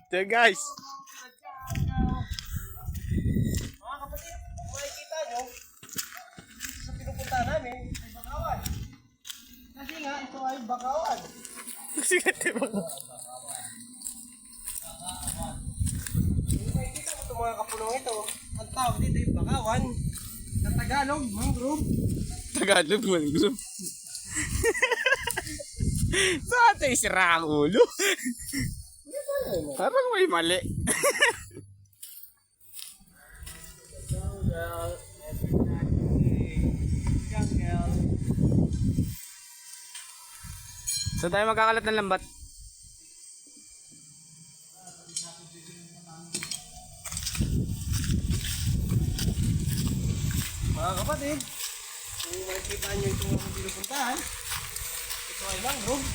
There guys. Mga kapatid, kung makikita nyo, dito sa pinupunta namin ay Bakawan. Kasi nga, ito ay Bakawan. Sige, diba? Kung makikita mo itong mga kapulong ito, ang tawag dito ay Bakawan. Sa Tagalog, mangrove. Tagalog mangrove. Saan tayo sira ang ulo? Parang may mali. Jungle, jungle. Saan tayo magkakalat ng lambat? Mga kapatid, kung makikita nyo itong mga pinupuntahan, ito ay mangrove.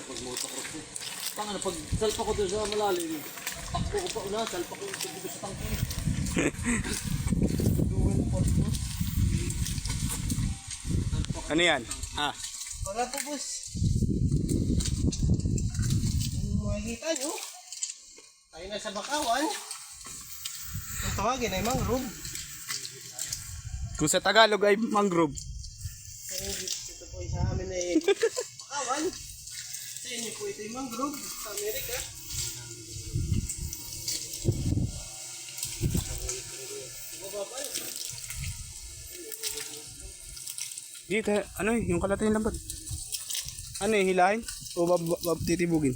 Pag motocross eh. Tanga na, pag salpa ko doon sa malalim, takbo ko pa una, salpa ko yung dito sa tangke. Ano yan? Wala po, boss. Kung makikita nyo, tayo na sa Bakawan. Ang tawagin ay mangrove. Kung sa Tagalog ay mangrove. Kaya ito po ay sa amin ay Bakawan. Sa inyo po ito ay mangrove sa Amerika. Baba yun. Dito, ano yung kalat yung lambat? Ano hilahin? O titibugin?